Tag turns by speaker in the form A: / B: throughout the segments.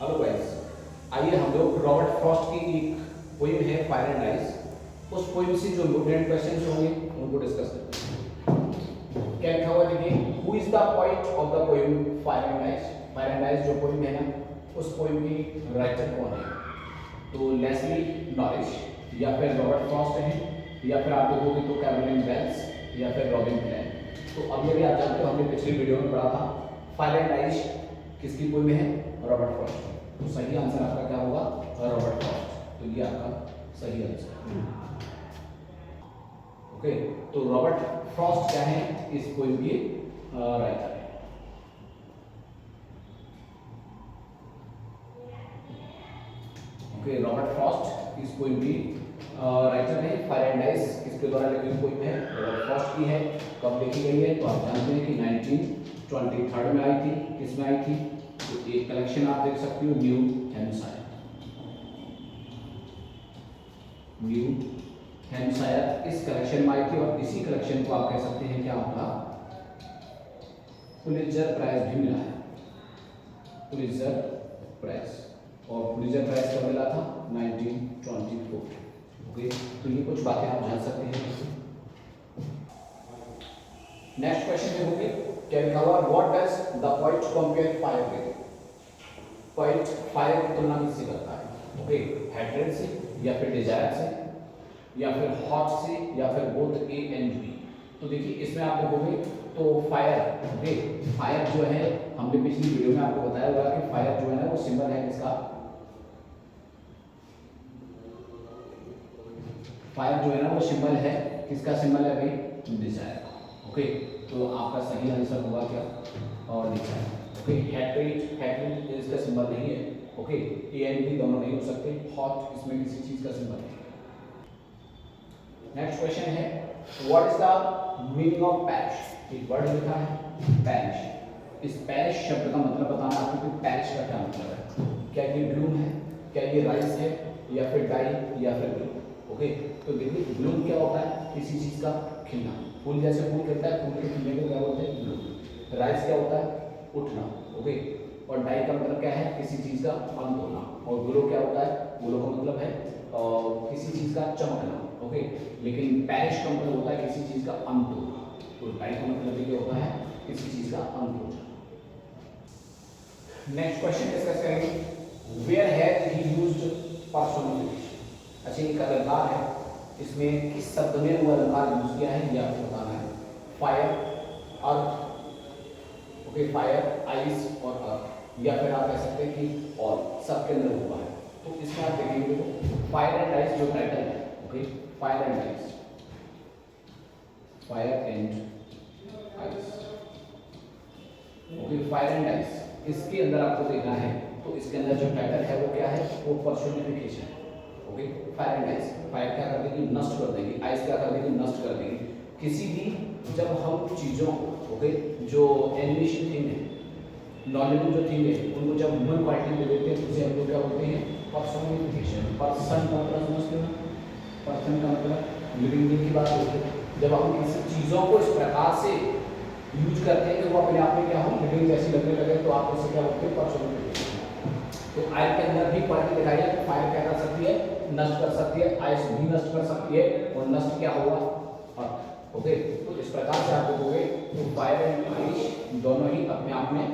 A: Hello guys, आइए हम लोग रॉबर्ट फ्रॉस्ट की एक पोइम है फायर एंड आइस, उस पोइम से जो इम्पोर्टेंट क्वेश्चंस होंगे उनको डिस्कस करते हैं। क्या लिखा हुआ देखिए, who is the poet of the poem fire and ice. Fire and ice जो पोइम है ना, उस पोइम की राइटर कौन है? तो लेस्ली नॉरिस या फिर रॉबर्ट फ्रॉस्ट है या फिर आप देखोगे तो कैरोलिन वेल्स या फिर रॉबिन क्लैन। तो अब ये भी आप जानते हो, हमने पिछली वीडियो में पढ़ा था फायर एंड आइस किसकी पोइम है? Robert Frost. तो सही आंसर आपका क्या होगा? Robert Frost. तो ये आपका सही आंसर। ओके, तो रॉबर्ट फ्रॉस्ट क्या है? इस पोइम के राइटर है। ओके, रॉबर्ट फ्रॉस्ट इस पोइम की राइटर है। फायर एंड आइस किसके द्वारा लिखी हुई पोइम है? रॉबर्ट फ्रॉस्ट की है। कब लिखी गई है? तो आप जानते हैं कि 1923 में आई थी। किस में आई थी? तो एक कलेक्शन आप देख सकते हो, न्यू हैम्पशायर। न्यू हैम्पशायर इस कलेक्शन में आई थी और इसी कलेक्शन को आप कह सकते हैं क्या होगा? पुलित्जर प्राइज भी मिला है। पुलित्जर प्राइज, और पुलित्जर प्राइज कब मिला था? 1924। ओके, तो ये कुछ बातें आप जान सकते हैं। नेक्स्ट क्वेश्चन में होगी, क्या लिखा हुआ? What does the poet compare fire with? Poet fire की तुलना किससे करता है? ओके, हेट्रेड से या फिर डिजायर से या फिर हॉट से या फिर बोथ ए एंड बी। तो देखिए इसमें आप देखोगे तो फायर, ओके, फायर जो है हमने पिछली वीडियो में आपको बताया हुआ कि फायर जो है ना वो सिंबल है किसका? फायर जो है ना वो सिंबल है किसका? सिंबल है भाई डिजायर। ओके, तो आपका सही आंसर होगा क्या? और डिजायर। ओके, हेट्रेड इसका सिंबल नहीं है। ओके, ए एंड बी दोनों नहीं हो सकते। हॉट इसमें किसी चीज का सिंबल है। नेक्स्ट क्वेश्चन है, what is the meaning of parish? एक वर्ड लिखा है पैरिश। इस पैरिश शब्द का मतलब बताना आपको कि पैरिश का क्या मतलब है। क्या ये ब्लूम है, क्या ये राइस है, या फिर डाई, या फिर ब्लूम? ओके, तो देखिए ब्लूम क्या होता है? किसी चीज का खिलना। फूल जैसे फूल खिलता है, फूल के खिलने को क्या बोलते हैं? ब्लूम। राइस क्या होता है? उठना। ओके, और डाई का मतलब क्या है? किसी चीज का अंत होना। और ग्लो क्या होता है? ग्लो का मतलब है किसी चीज का चमकना। ओके, लेकिन पैरिश का मतलब होता है किसी चीज का अंत होना। तो डाई का मतलब ये होता है किसी चीज का अंत हो जाना। नेक्स्ट क्वेश्चन डिस्कस करेंगे, where has he used personification? अच्छा, एक अलंकार है, इसमें किस शब्द में वो अलंकार यूज किया है ये आपको बताना है। फायर, अर्थ, ओके, फायर, आइस और अर्थ, या फिर आप कह सकते हैं कि और सबके अंदर हुआ है। तो इसमें आप देखेंगे तो फायर एंड आइस जो टाइटल है, okay, fire and ice, fire and ice, okay, fire and ice, इसके अंदर आपको देखना है तो इसके अंदर जो टाइटल है वो क्या है? वो पर्सोनिफिकेशन है। Okay, fire and ice, fire क्या कर देगी? नष्ट कर देगी। आइस क्या कर देगी? नष्ट कर देगी। किसी भी जब हम चीजों को, ओके, जो एनिमेशन थिंग है, नॉलेबल जो थिंग है, उनको जब ह्यूमन क्वालिटी में देते हैं तो उसे हम लोग क्या बोलते हैं? पर्सोनिफिकेशन। पर्सन का मतलब समझते हो? पर्सन का मतलब लिविंग बीइंग की बात होती है। जब हम किसी चीजों को इस प्रकार से यूज करते हैं कि वो अपने आप में क्या हो? लिविंग जैसी लगने लगे, तो आप उसे क्या बोलते हैं? पर्सोनिफिकेशन। तो आइस के अंदर भी क्वालिटी दिखाई है, तो फायर क्या कर सकती है? नष्ट कर सकती है। आइस भी नष्ट कर सकती है, और नष्ट क्या होगा? अर्थ। ओके, तो इस प्रकार से आप देखोगे तो फायर एंड आइस दोनों ही अपने आप में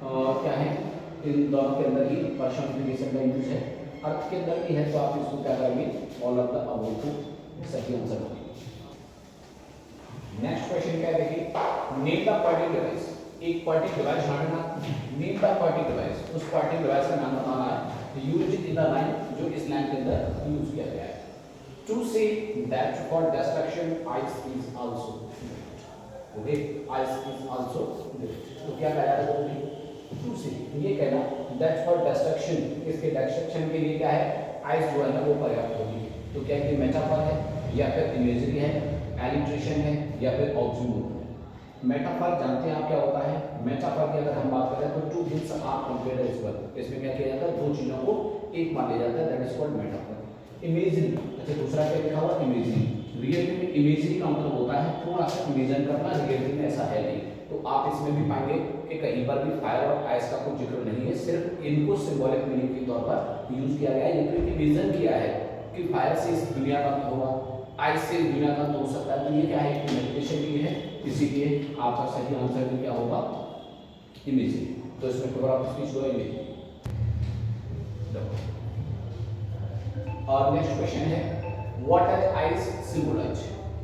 A: क्या है? इन दोनों के अंदर ही पर्सोनिफिकेशन का यूज है। अर्थ के अंदर भी है, तो आप इसको क्या करेंगे? ऑल ऑफ द अबव को सही आंसर होगा। नेक्स्ट क्वेश्चन क्या है देखिए, नेम द पार्टी डिवाइस। एक पार्टी डिवाइस ढूंढना, नेम द पार्टी डिवाइस, उस पार्टी डिवाइस का नाम बताना है, यूज्ड इन द लाइन, जो इस लाइन के अंदर यूज किया गया है। To say that for destruction ice is also drift. Okay, ice is also drift. तो क्या कहा जा रहा है? टू से ये कहना दैट फॉर डिस्ट्रक्शन, इसके डिस्ट्रक्शन के लिए क्या है? आइस जो है ना वो पर्याप्त होगी। तो क्या ये मेटाफर है, या फिर इमेजरी है, एलिट्रेशन है, या फिर ऑक्सीमोरन है? मेटाफर जानते हैं आप क्या होता है? मेटाफर की अगर हम बात करें तो two things are compared as well. इसमें क्या किया जाता है? दो चीजों को एक मान लिया जाता है, that is called metaphor. Imagery, अच्छा दूसरा क्या लिखा हुआ? इमेजरी। रियलिटी में इमेजरी का मतलब होता है थोड़ा सा इमेजिन करना, रियलिटी में ऐसा है नहीं। तो आप इसमें भी पाएंगे कि कहीं पर भी फायर और आइस का कोई जिक्र नहीं है, सिर्फ इनको सिंबॉलिक मीनिंग के तौर पर यूज किया गया है। ये क्योंकि विजन किया है कि फायर से इस दुनिया का अंत होगा, आइस से इस दुनिया का अंत हो सकता है। तो ये क्या है, इमेजिनेशन की है, इसीलिए आपका सही आंसर भी क्या होगा, इमेजिन। तो इसमें फिगर ऑफ स्पीच हुआ इमेजिन। और नेक्स्ट क्वेश्चन है, what does ice symbolize?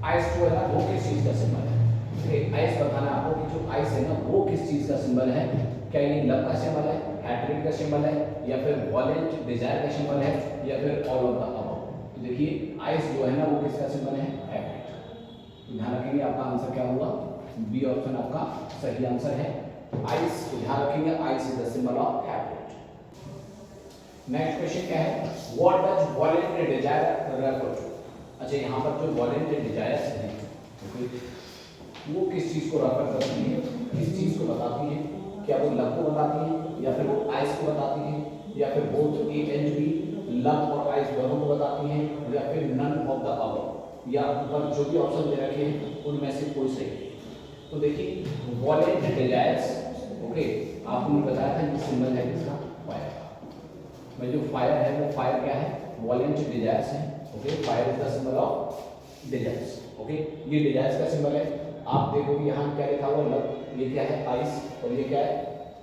A: Ice जो है ना वो किस चीज का सिंबल है? ठीक है, आइस बताना आपको कि जो आइस है ना वो किस चीज का सिंबल है। क्या ये लव का सिंबल है, हैट्रिक का सिंबल है, या फिर वॉलेंट डिजायर का सिंबल है, या फिर ऑल ऑफ द अबव? तो देखिए आइस जो है ना वो किसका सिंबल है, हैट्रिक। तो ध्यान रखेंगे आपका आंसर क्या होगा, बी ऑप्शन आपका सही आंसर है। आइस को ध्यान रखेंगे, ice is the symbol of hatred. Next question क्या है, what does violent desire refer to? अच्छा, यहाँ पर जो वॉलेंट डिजायर्स है वो किस चीज को रेफर करती है, किस चीज को बताती है? क्या वो लव को बताती है, या फिर वो आइस को बताती है, या फिर both A and B, love और आइस दोनों को बताती है, या फिर नन ऑफ द अबव, या ऊपर जो भी ऑप्शन दे रखे हैं उनमें से कोई सही? तो देखिए वॉलेंट डिजायर्स, ओके, आपने बताया था ये सिंबल है किसका, फायर का। मैं जो फायर है वो फायर क्या है, वॉलेंट डिजायर्स है। Okay, fire is the symbol of desires. Okay, ये डिजायर्स का सिंबल है। आप देखोगे यहाँ क्या लिखा हुआ, लव, ये क्या है, आइस, और ये क्या है,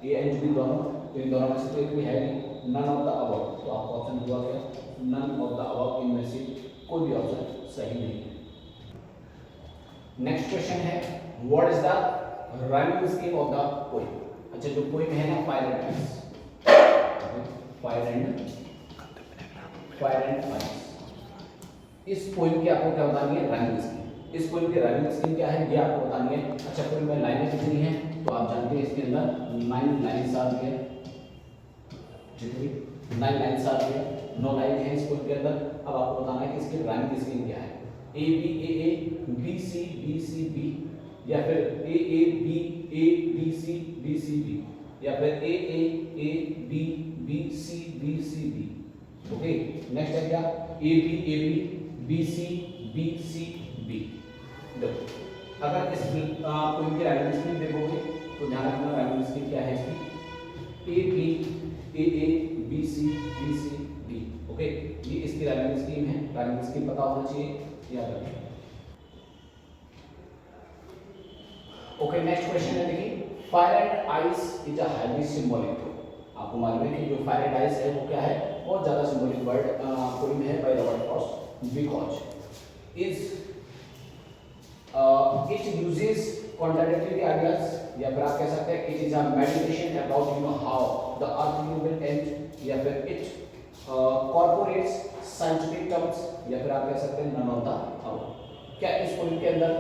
A: ए एंड बी दोनों। तो इन दोनों में से तो एक भी है नहीं, नन ऑफ द अबव। तो आपका ऑप्शन हुआ क्या, नन ऑफ द अबव, इनमें से कोई भी ऑप्शन सही नहीं है। नेक्स्ट क्वेश्चन है, what is the rhyming scheme of the poem? अच्छा, जो पोएम है ना fire and ice, fire and ice, इस पोएम की आपको क्या बतानी है, राइमिंग स्कीम। इस पोएम की राइमिंग स्कीम क्या है ये आपको बतानी है। अच्छा, पोएम में लाइनें कितनी हैं तो आप जानते हैं, इसके अंदर 9 लाइन्स आती है, जितनी 9 लाइन्स आती है, 9 लाइन है इस पोएम के अंदर। अब आपको बताना है कि इसकी राइमिंग स्कीम क्या है, A B A B C B C B, या फिर A B C B C B, या फिर A B C B. Okay, next है क्या, ए बी सी बी। देखो अगर इस पोएम की राइमिंग स्कीम देखोगे तो ध्यान रखना राइमिंग स्कीम क्या है इसकी, A B C B. Okay, ये इसकी राइमिंग स्कीम है। राइमिंग स्कीम पता होना चाहिए, याद रखिए। ओके, नेक्स्ट क्वेश्चन है, देखिए fire and ice is a highly symbolic. आपको मालूम है कि जो फायर एंड आइस है वो क्या है, बहुत ज्यादा सिंबॉलिक वर्ड पोएम है by Robert Frost, because is it uses contradictory ideas, या फिर आप कह सकते हैं it is a meditation about you know how the earth will and, या फिर इट कॉर्पोरेट्स साइंटिफिक टर्म्स, या फिर आप कह सकते हैं नन ऑफ द अबव। क्या इस पोएम के अंदर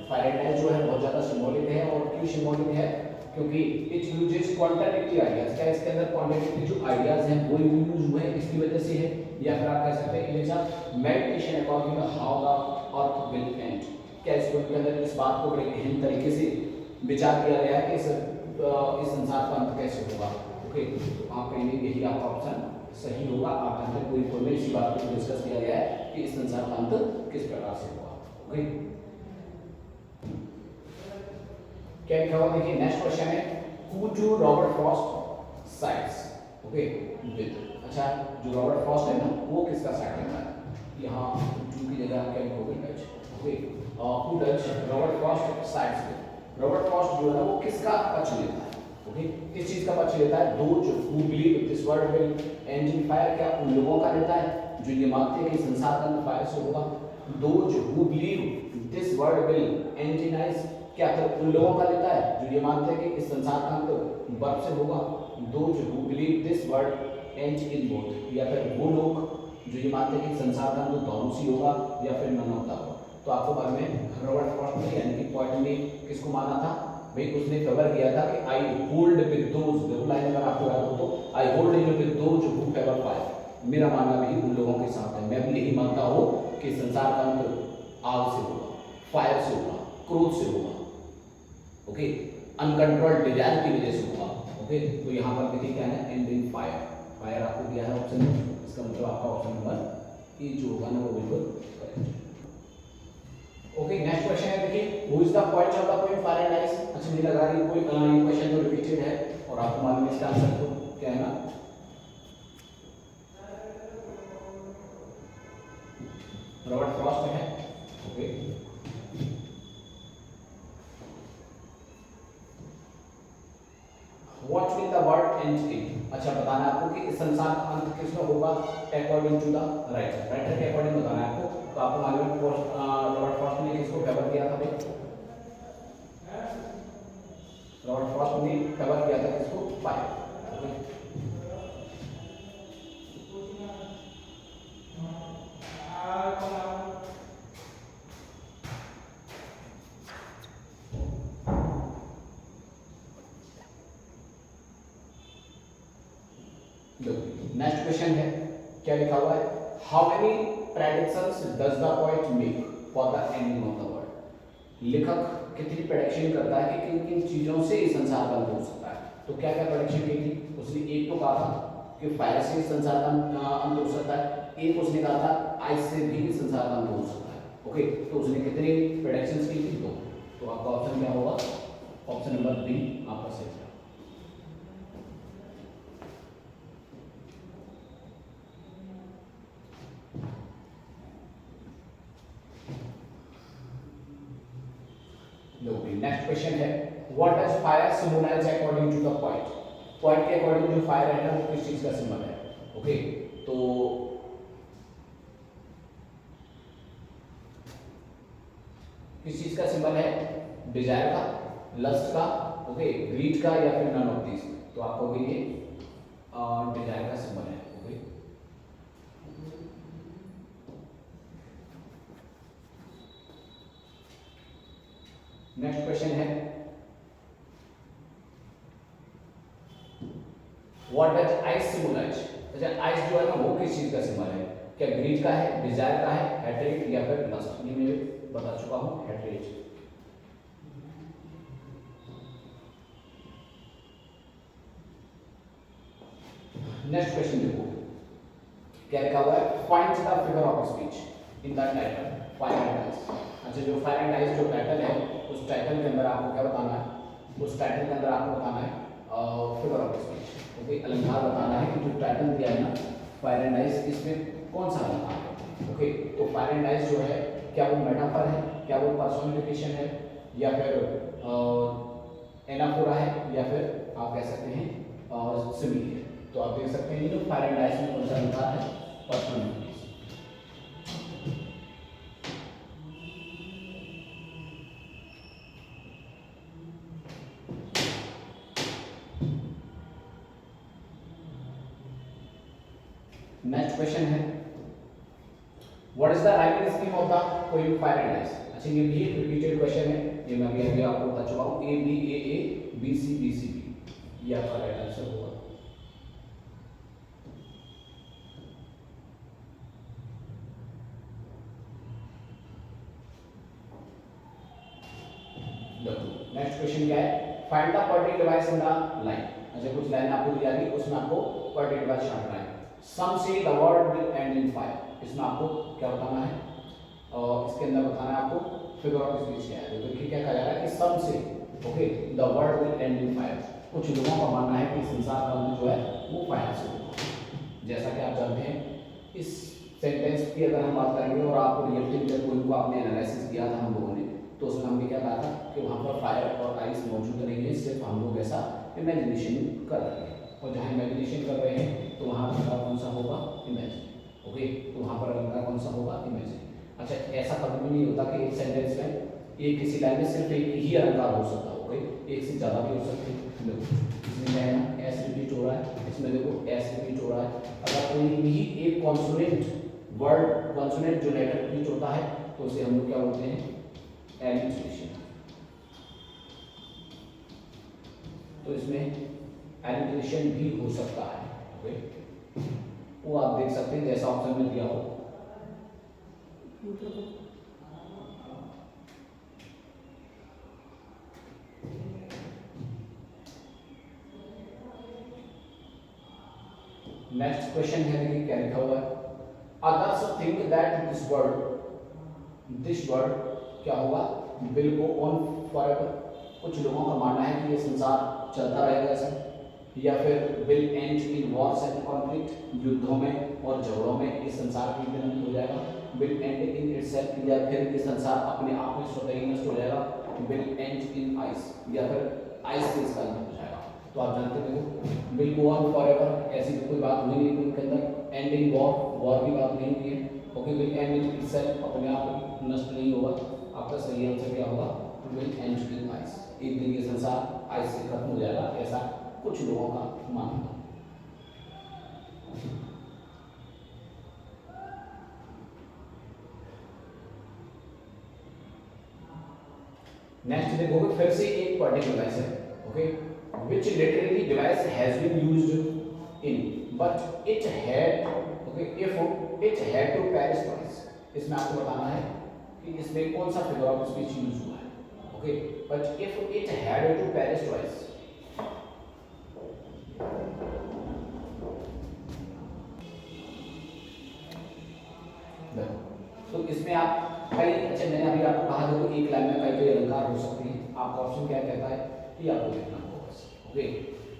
A: फायर एंड आइस जो है बहुत ज्यादा सिंबॉलिक है, और क्यों सिंबॉलिक है, क्योंकि इट यूजेस कॉन्ट्राडिक्टरी आइडियाज। क्या इसके अंदर कॉन्ट्राडिक्टरी जो आइडियाज हैं वो यूज हुए इसकी वजह से है, या फिर आप कह सकते हैं it is a meditation about you know how the earth will and. क्या इस पोएम के अंदर इस बात को बड़े गहन तरीके से विचार किया गया है कि इस संसार का अंत कैसे होगा। ओके, तो आप कहेंगे यही आपका ऑप्शन सही होगा। आप जानते हैं पूरी पोएम में इसी बात को डिस्कस किया गया है कि इस संसार का अंत किस प्रकार से होगा। ओके, क्या लिखा हुआ देखिए, नेक्स्ट क्वेश्चन है, who to Robert Frost sides. Okay, with. अच्छा, जो रॉबर्ट फ्रॉस्ट है ना वो किसका साइड लेता है, यहाँ टू की जगह आप क्या लिखोगे, Dutch. Okay, who Dutch Robert Frost sides with. Robert Frost जो है वो किसका पक्ष लेता है, ओके, किस चीज का पक्ष लेता है, those who believe this world will and in fire. क्या उन लोगों का लेता है जो ये मानते हैं कि संसार का अंत फायर से होगा। Those who believe this world will and in ice, क्या तो उन लोगों का लेता है जो ये मानते हैं कि इस संसार का अंत बर्फ से होगा। Those who believe this world and in both, या फिर वो लोग जो ये मानते हैं कि संसार का अंत दोनों से होगा, या फिर नन होता होगा। तो आपको बाद में रॉबर्ट फ्रॉस्ट ने यानी कि पॉइंट ने किसको माना था भाई, उसने कवर किया था कि आई होल्ड विद दोज, देखो लाइन अगर आपको याद हो तो, I hold with those who favour fire. मेरा मानना भी उन लोगों के साथ है, मैं भी यही मानता हूँ कि संसार का अंत आग से होगा, फायर से होगा, क्रोध से होगा। ओके, अनकंट्रोल्ड डिजायर की वजह से होगा। ओके, तो यहाँ पर देखिए क्या है, एंड इन फायर। फायर आपको दिया है ऑप्शन में, इसका मतलब आपका ऑप्शन नंबर ए जो होगा ना वो बिल्कुल करेक्ट। ओके, नेक्स्ट क्वेश्चन है देखिए, who is the poet of the poem fire and ice. अच्छा, मुझे लग रहा है कोई ये क्वेश्चन तो रिपीटेड है और आपको मालूम है इसका आंसर तो क्या है ना, रॉबर्ट फ्रॉस्ट है। Okay, what will the world and in, अच्छा बताना है आपको कि इस संसार का अंत किसमें होगा, according to the writer, writer के अकॉर्डिंग बताना है आपको। तो आपको मालूम है रॉबर्ट फ्रॉस्ट ने किसको फेवर किया था भाई, रॉबर्ट फ्रॉस्ट ने फेवर किया था किसको, फायर। नेक्स्ट क्वेश्चन है, क्या लिखा हुआ है, how many predictions does the poet make for the ending of the world, लेखक कितनी प्रेडिक्शन करता है कि किन किन चीजों से इस संसार का अंत हो सकता है। तो क्या क्या प्रेडिक्शन की थी उसने, एक तो कहा था कि फायर से इस संसार का अंत हो सकता है, एक उसने कहा था आइस से भी इस संसार का अंत हो सकता है। ओके, तो उसने कितनी प्रेडिक्शंस की थी, दो। तो आपका ऑप्शन क्या होगा, ऑप्शन नंबर बी आपका सही है। नेक्स्ट क्वेश्चन है, what does fire symbolize according to the point, point के अकॉर्डिंग जो फायर है ना वो किस चीज का सिंबल है। ओके, तो किस चीज का सिंबल है, डिजायर का, लस्ट का, ओके, ग्रीड का, या फिर नन ऑफ दिस। तो आपको भी ये डिजायर का सिंबल है। ओके, नेक्स्ट क्वेश्चन है, व्हाट डज आइस सिंबलाइज, अच्छा आइस जो है ना वो किस चीज का सिंबल है, क्या ग्रीड का है, डिजायर का है, हेट्रेट, या फिर लस्ट। ये मैं बता चुका हूं, हेट्रेट। नेक्स्ट क्वेश्चन देखो, क्या लिखा हुआ है, find the figure of speech in the title fire and ice. अच्छा, जो फायर एंड आइस जो टाइटल है उस टाइटल के अंदर आपको क्या बताना है, उस टाइटल के अंदर आपको बताना है फिगर ऑफ स्पीच। ओके, अलंकार बताना है कि जो टाइटल दिया है ना फायर एंड आइस, इसमें कौन सा अलंकार है। ओके, तो फायर एंड आइस जो है क्या वो मेटाफर है, क्या वो पर्सोनिफिकेशन है, या फिर एनाफोरा है, या फिर आप कह सकते हैं सिमिली है। तो आप देख सकते हैं जो फायर एंड आइस में कौन सा अलंकार है, पर्सोनिफिकेशन। नेक्स्ट क्वेश्चन है, what is the rhyming scheme of the poem fire and ice. अच्छा, ये भी एक रिपीटेड क्वेश्चन है, ये मैं अभी आपको बता चुका हूं, A B A B C B C B, ये आपका राइट आंसर होगा। नेक्स्ट क्वेश्चन क्या है, find the quadratic device in the line. अच्छा, कुछ लाइन आपको दी जाएगी, उसमें आपको क्वाड्रेटिक डिवाइस छांटना है। सम से the word will and in fire, इसमें आपको क्या बताना है, और इसके अंदर बताना है आपको फिगर ऑफ स्पीच क्या है। तो देखिए क्या कहा जा रहा है कि सम से, okay, the word will and in fire, कुछ लोगों का मानना है कि संसार का अंत जो है वो फायर से होगा। जैसा कि आप जानते हैं, इस सेंटेंस की अगर हम बात करेंगे और आप रियलिटी जब पोएम को आपने एनालिसिस किया था हम लोगों ने, तो उसमें हमने क्या कहा था कि वहाँ पर फायर और आइस मौजूद नहीं है, सिर्फ हम लोग ऐसा इमेजिनेशन कर रहे हैं, और जहाँ इमेजिनेशन कर रहे हैं तो वहाँ अलंकार कौन सा होगा, इमेजिन। ओके, तो वहाँ पर अलंकार कौन सा होगा, इमेजिन। अच्छा, ऐसा कभी भी नहीं होता कि एक सेंटेंस में एक किसी लाइन में सिर्फ एक ही अलंकार हो सकता है, एक से ज़्यादा भी हो सकते हैं। देखो इसमें क्या है ना, एस रिपीट हो रहा है, इसमें देखो एस रिपीट हो रहा है। अगर कोई भी एक कॉन्सोनेंट वर्ड, कॉन्सोनेंट जो लेटर रिपीट होता है तो उसे हम लोग क्या बोलते हैं, एलिट्रेशन। तो इसमें एलिट्रेशन भी हो सकता है। ओके, वो आप देख सकते हैं जैसा ऑप्शन में दिया हो। नेक्स्ट क्वेश्चन है, देखिए क्या लिखा हुआ है, others think that this word क्या होगा, विल गो ऑन फॉरएवर। कुछ लोगों का मानना है कि ये संसार चलता रहेगा ऐसा, या फिर will and in Wars and conflict, युद्धों में और झगड़ों में इस संसार की अंत हो जाएगा। will end in itself, या फिर ये संसार अपने आप में स्वतः ही नष्ट हो जाएगा, will end in ice, या फिर आइस से इसका अंत हो जाएगा। तो आप जानते हो will go on forever, ऐसी तो कोई बात हुई नहीं उनके अंदर। end in war, war की बात नहीं हुई है। Okay, will end in itself, अपने आप नष्ट नहीं होगा। आपका सही आंसर क्या होगा? will end in ice, एक दिन ये संसार आइस से खत्म हो जाएगा, ऐसा कुछ लोगों का मानना। नेक्स्ट देखोगे फिर से एक पर्टिकुलर डिवाइस है, okay, which literally device has been used in but it had, okay, if it had to perish twice। इसमें आपको बताना है कि इसमें कौन सा फिगर ऑफ स्पीच यूज हुआ है, okay, but if it had to perish twice। तो इसमें आप कई, अच्छा मैंने अभी आपको कहा था कि एक लाइन में कई कई अलंकार हो सकते हैं। आपका ऑप्शन क्या कहता है कि आपको देखना होगा बस, okay.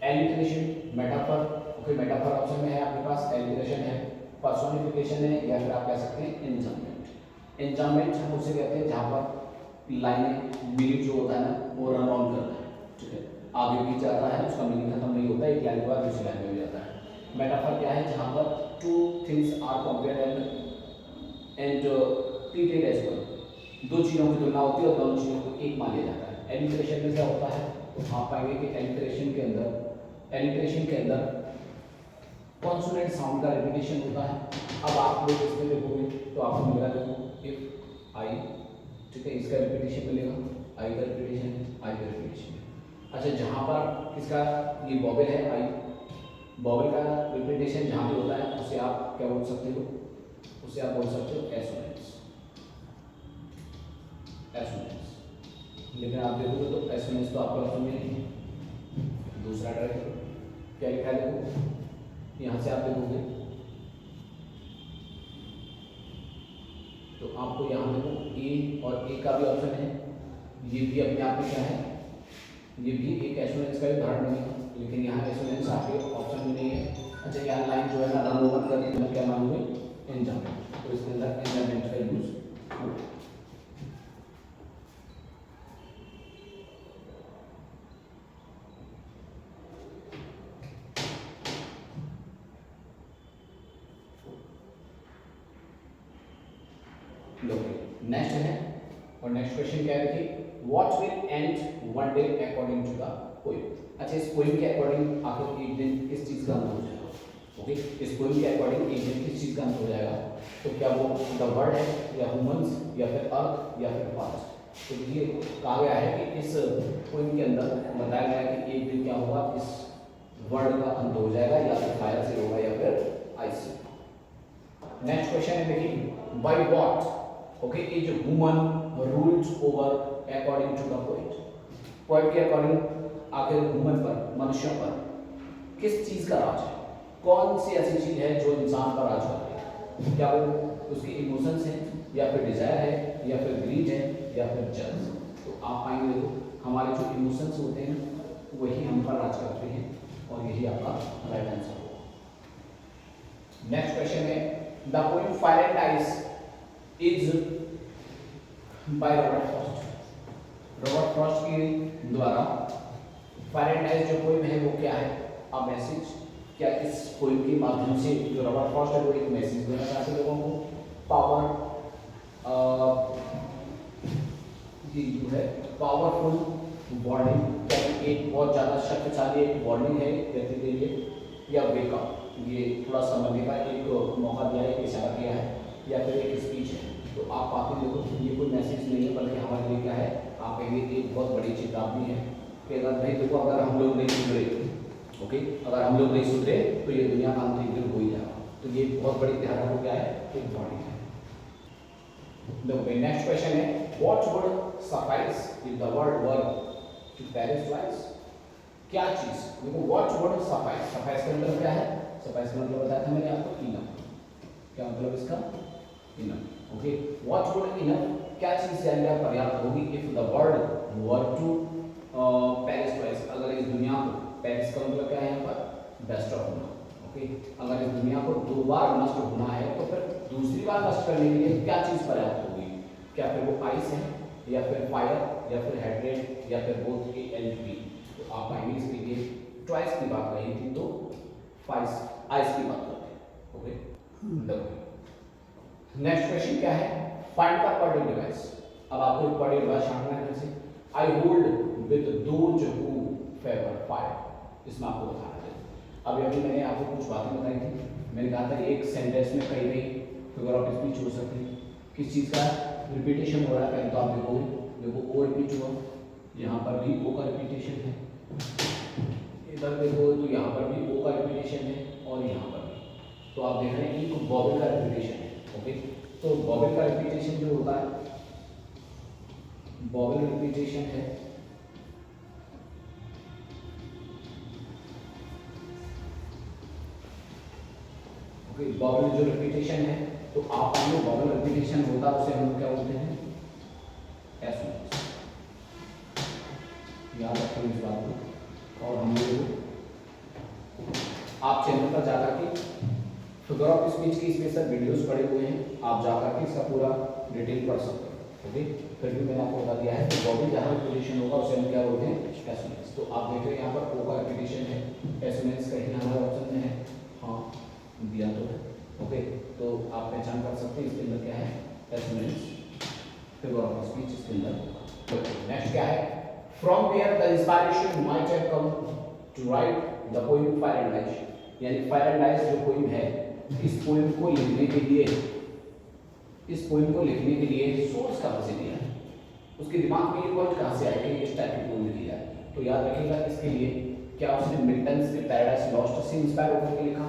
A: Alliteration, metaphor, okay, metaphor option में है आपके पास, एलिट्रेशन है, पर्सोनिफिकेशन है, या फिर आप कह सकते हैं एन्जाममेंट। एन्जाममेंट हम उसे कहते हैं जहाँ पर लाइनें मीनिंग जो होता है ना वो रन ऑन करता है, ठीक है, आगे भी जाता है, उसका मीनिंग खत्म नहीं होता, एक लाइन के बाद दूसरी लाइन में भी जाता है। मेटाफर क्या है? जहाँ पर two things are compared and treated as one, दो चीज़ों की तुलना होती है और दोनों चीज़ों को एक मान लिया जाता है। एलिट्रेशन में क्या होता है? तो आप पाएंगे कि एलिट्रेशन के अंदर कॉन्सोनेंट साउंड का रिपीटेशन होता है। अब आप लोग इसमें देखोगे तो आपको मिलेगा, देखो इफ आई, ठीक है, इसका रिपीटेशन मिलेगा, आई का रिपीटेशन है, आई का रिपीटेशन है। अच्छा, जहाँ पर इसका ये बॉबल है आई, बॉबल का रिपीटेशन जहाँ भी होता है उसे आप क्या बोल सकते हो? उसे आप बोल सकते हो एसोनेंस, एसोनेंस। लेकिन आप देखोगे तो एसोनेंस तो आपका ऑप्शन में नहीं है। दूसरा ट्राई करो, क्या लिखा है देखो, यहाँ से आप देखोगे तो आपको यहाँ देखो ए और ए का भी ऑप्शन है, ये भी अपने आप में क्या है? ये भी एक एसोनेंस का भी उदाहरण नहीं है, लेकिन यहाँ एसोनेंस आपके ऑप्शन में नहीं है। अच्छा, यहाँ लाइन जो है ना रन ओवर कर दी, मैं क्या मानूंगी? एन्जाममेंट, तो इसके अंदर एन्जाममेंट का यूज होगा। नेक्स्ट है, और नेक्स्ट क्वेश्चन क्या है? देखिए, what will end one day according to the poem. अच्छा, इस पोएम के अकॉर्डिंग आखिर एक दिन किस चीज का अंत हो जाएगा? ओके, इस पोएम के अकॉर्डिंग एक दिन किस चीज का अंत हो जाएगा? तो क्या वो द वर्ल्ड है, या ह्यूमंस, या फिर अर्थ, या फिर पास्ट? तो ये कहा गया है कि इस पोएम के अंदर बताया गया है कि एक दिन क्या होगा, इस वर्ल्ड का अंत हो जाएगा, या फिर फायर से होगा, या फिर आइस से। नेक्स्ट क्वेश्चन है, देखिए, by what, okay, is human rules over according to the poet. Poet के अकॉर्डिंग आखिर ह्यूमन पर, मनुष्यों पर किस चीज का राज है? कौन सी ऐसी चीज है जो इंसान पर राज करती है? क्या वो उसके इमोशंस हैं, या फिर डिजायर है, या फिर ग्रीड है, या फिर जल्द? तो आप पाएंगे देखो हमारे जो इमोशंस होते हैं वही हम पर राज करते हैं, और यही आपका राइट आंसर होगा। नेक्स्ट क्वेश्चन है, the poem fire and ice is by Robert Frost. Robert Frost के द्वारा फायर एंड आइस जो पोएम है वो क्या है? A message. क्या इस पोएम के माध्यम से जो रॉबर्ट फ्रॉस्ट है वो एक मैसेज देना चाहते लोगों को? पावर, ये जो है पावरफुल वार्निंग, क्या एक बहुत ज़्यादा शक्तिशाली एक वार्निंग है व्यक्ति के लिए, या वेकअप, ये थोड़ा समझने का एक मौका दिया है, एक इशारा किया है, या फिर एक स्पीच है? तो आप आते देखो ये कोई मैसेज नहीं है, बल्कि हमारे लिए क्या है? आप कहेंगे एक बहुत बड़ी चेतावनी है कि अगर नहीं, देखो अगर हम लोग नहीं सुधरे, ओके, अगर हम लोग नहीं सुधरे तो ये दुनिया का अंत एक दिन हो ही जाएगा। तो ये बहुत बड़ी ध्यान रखो क्या है? एक वार्निंग है। देखो नेक्स्ट क्वेश्चन है, what would suffice if the world were to perish twice. क्या चीज, देखो व्हाट वुड सफाइस, सफाइस का मतलब क्या है? सफाइस का मतलब बताया था मैंने आपको, इनफ। क्या मतलब इसका? Enough, okay. What would enough, क्या चीज जानना पर्याप्त होगी? If the world were to perish twice, अगर इस दुनिया को, पेरिस का मतलब क्या है यहाँ पर? बेस्ट ऑफ होना, ओके, अगर इस दुनिया को 2 बार नष्ट होना है तो फिर दूसरी बार नष्ट करने के लिए क्या चीज़ पर्याप्त होगी? क्या फिर वो आइस है, या फिर फायर, या फिर हाइड्रेट, या फिर बोथ ए एंड बी? तो आप पाएंगे इसके लिए ट्वाइस की बात रही थी तो आइस की बात करते हैं। ओके, नेक्स्ट क्वेश्चन क्या है? Find the per day device. अब आपको एक पर डे डिवाइस छांटना है। जैसे I hold with those who favour fire, इसमें आपको बताना है। अभी मैंने आपको कुछ बातें बताई थी। मैंने कहा था कि एक सेंटेंस में कई फिगर ऑफ स्पीच हो सकती है। किस चीज़ का रिपीटेशन हो रहा है? पहले तो आप देखो ओ रिपीट हुआ, यहाँ पर भी ओ का रिपीटेशन है, इधर देखो तो यहाँ पर भी ओ का रिपीटेशन है, और यहाँ पर भी। तो आप देख रहे हैं कि वॉवेल का रिपीटेशन है। ओके, तो वॉवेल का रिपीटेशन जो होता है, वॉवेल रिपीटेशन है, ओके, वॉवेल जो रिपीटेशन है, तो आप जो वॉवेल रिपीटेशन होता है उसे हम क्या बोलते हैं? एसोनेंस। याद रखें इस बात को। और हम लोग आप चैनल पर जाकर के फिगर ऑफ स्पीच की स्पेशल वीडियोस पड़े हुए हैं, आप जाकर के इसका पूरा डिटेल पढ़ सकते हैं। ओके, फिर भी मैंने आपको बता दिया है कि वॉवेल जहाँ रिपीटेशन होगा उसे हम क्या बोलते हैं? एसोनेंस। तो आप देख रहे हैं यहाँ पर ओ का रिपीटेशन है, एसोनेंस कहीं हमारे ऑप्शन में है, हाँ दिया तो है। ओके, तो आप पहचान कर सकते हैं इसके अंदर क्या है? एसोनेंस, फिगर ऑफ स्पीच इसके अंदर। नेक्स्ट क्या है? From where the inspiration might have come to write the poem fire and ice. यानी फायर एंड आइस जो पोएम है, इस पोएम को लिखने के लिए, सोर्स कहाँ से लिया है? उसके दिमाग में ये वर्ड कहाँ से आया कि इस टाइप की पोएम लिखी जाए? तो याद रखिएगा इसके लिए क्या उसने मिल्टन से पैराडाइज लॉस्ट से इंस्पायर होकर के लिखा,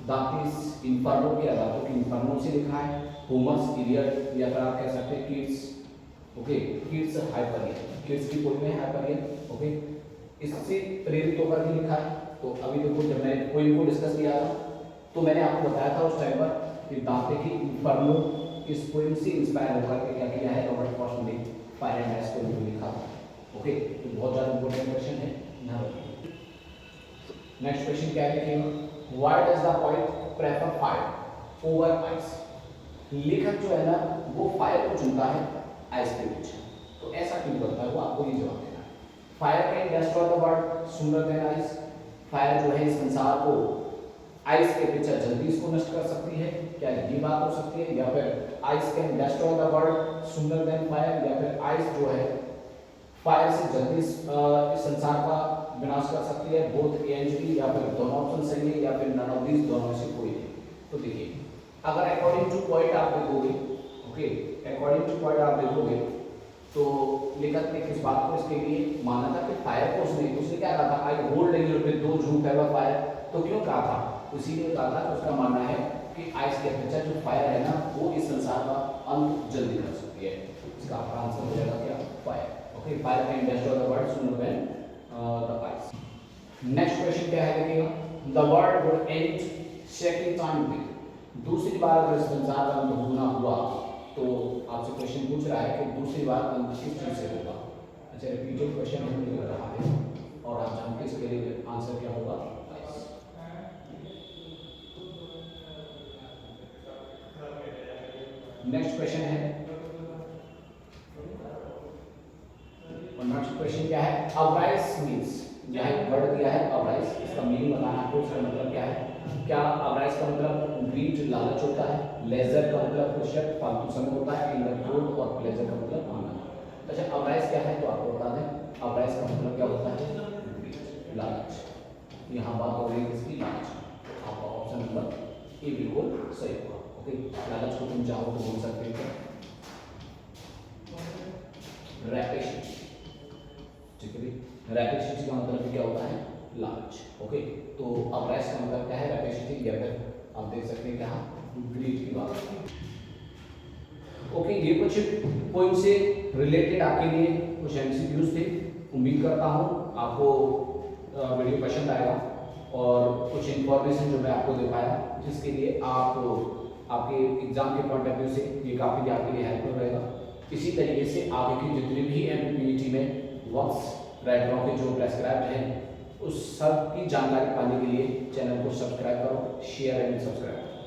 A: दांतीस इन्फर्नो के अगाथो की इन्फर्नो से लिखा है, होमर्स इलियड, या फिर आप कह सकते हैं kids, okay, kids Hyperion, kids की पोएम है हाइपरियन। ओके, इससे प्रेरित होकर के लिखा है। तो अभी देखो जब मैंने पोएम को डिस्कस किया था तो मैंने आपको बताया था उस टाइम पर कि दांते की इन्फर्नो इस पोएम से इंस्पायर होकर के क्या किया है? रॉबर्ट फ्रॉस्ट ने फायर एंड आइस को लिखा। ओके, तो बहुत ज़्यादा इंपॉर्टेंट क्वेश्चन है, ध्यान रखिए। नेक्स्ट क्वेश्चन क्या है? Why does the poet prefer fire over ice? लेखक जो है ना वो फायर को चुनता है आइस के पीछे, तो ऐसा क्यों करता है? वो आपको ये जवाब देना है। Fire can destroy the world sooner than ice. Fire जो है इस संसार को आइस के पीछे जल्दी इसको नष्ट कर सकती है, क्या ये बात हो सकती है? या फिर ice can destroy the world sooner than fire, या फिर आइस जो है फायर से जल्दी इस संसार का विनाश कर सकती है? बोथ ए एंड बी, या फिर दोनों ऑप्शन सही है, या फिर नन ऑफ दीज, दोनों में से कोई नहीं। तो देखिए अगर अकॉर्डिंग टू पॉइंट आप देखोगे, ओके, अकॉर्डिंग टू पॉइंट आप देखोगे तो लेखक ने किस बात को इसके लिए माना था कि फायर को उसने क्या कहा था? I hold with those who favour fire. तो क्यों कहा था? इसीलिए कहा था कि उसका मानना है कि आइस के अपेक्षा जो फायर है ना वो इस संसार का अंत जल्दी कर सकती है। इसका आपका आंसर हो जाएगा क्या? Fire. Okay, fire can destroy the world sooner than the ice. Next question क्या है? देखिएगा, the world would and second time with. दूसरी बार अगर इस संसार का अंत होना हुआ तो आपसे क्वेश्चन पूछ रहा है कि दूसरी बार अंत किस चीज से होगा? अच्छा, रिपीटेड क्वेश्चन हमें मिल रहा है और आप जानते हैं इसके लिए आंसर क्या होगा? नेक्स्ट क्वेश्चन है, और नेक्स्ट क्वेश्चन क्या है? अवराइज मींस, यहाँ एक वर्ड दिया है अवराइज, इसका मीनिंग बताना आपको, इसका मतलब क्या है? क्या अवराइज का मतलब ग्रीड लालच होता है, लेजर का मतलब खुशियत फालतू समय होता है, इंद्रक्रोध, और प्लेजर का मतलब आनंद। अच्छा, अवराइज क्या है तो आपको बता दें, अवराइज का मतलब क्या होता है? ग्रीड, लालच। यहाँ बात हो रही है किसकी? लालच। आपका ऑप्शन नंबर ए बिल्कुल सही होगा। ओके, लालच को तुम चाहो तो बोल सकते हो रैपिशिटी, ठीक है? रैपिशिटी का मतलब क्या होता है? लालच। ओके, तो अवराइज का मतलब क्या है? रैपिशिटी, या फिर आप देख सकते हैं क्या? ग्रीड की बात। ओके, ये कुछ पॉइंट से रिलेटेड आपके लिए कुछ एमसीक्यूज थे। उम्मीद करता हूँ आपको वीडियो पसंद आएगा और कुछ इन्फॉर्मेशन जो मैं आपको दे पाया जिसके लिए आप आपके एग्जाम के पॉइंट ऑफ व्यू से ये काफ़ी आपके लिए हेल्पफुल रहेगा। इसी तरीके से आगे की जितने भी एमपीपीटी में वर्क्स राइटरों के जो प्रेस्क्राइब हैं उस सब की जानकारी पाने के लिए चैनल को सब्सक्राइब करो, शेयर एंड सब्सक्राइब करो।